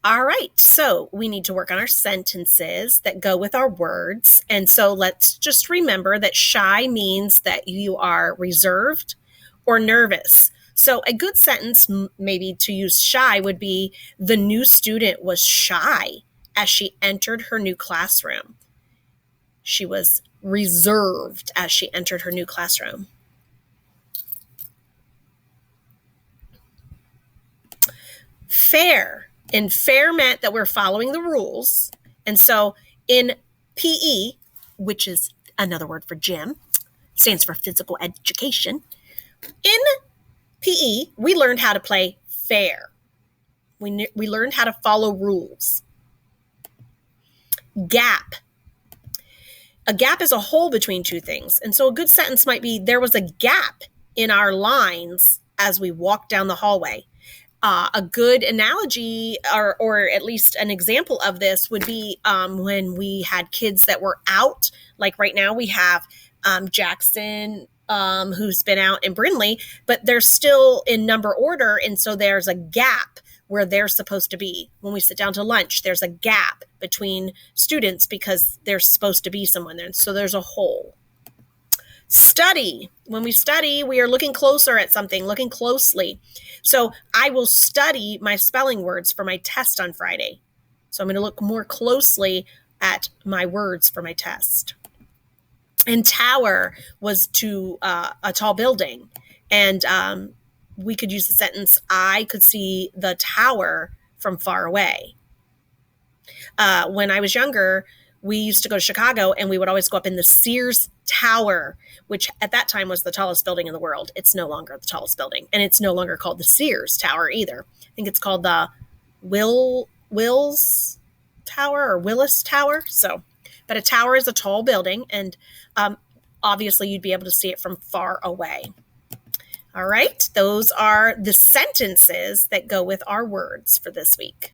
All right, so we need to work on our sentences that go with our words. And so let's just remember that shy means that you are reserved or nervous. So a good sentence, maybe to use shy, would be the new student was shy as she entered her new classroom. She was reserved as she entered her new classroom. Fair. And fair meant that we're following the rules. And so in PE, which is another word for gym, stands for physical education. In PE, we learned how to play fair. We learned how to follow rules. Gap. A gap is a hole between two things. And so a good sentence might be, there was a gap in our lines as we walked down the hallway. A good analogy, or at least an example of this, would be when we had kids that were out. Like right now, we have Jackson, who's been out, in Brindley, but they're still in number order, and so there's a gap where they're supposed to be. When we sit down to lunch, there's a gap between students because there's supposed to be someone there, so there's a hole. Study. When we study, we are looking closer at something, looking closely. So I will study my spelling words for my test on Friday. So I'm going to look more closely at my words for my test. And tower was to a tall building. And we could use the sentence, I could see the tower from far away. When I was younger, we used to go to Chicago and we would always go up in the Sears Tower, which at that time was the tallest building in the world. It's no longer the tallest building, and it's no longer called the Sears Tower either. I think it's called the Wills Tower or Willis Tower. So, but a tower is a tall building, and obviously you'd be able to see it from far away. All right, those are the sentences that go with our words for this week.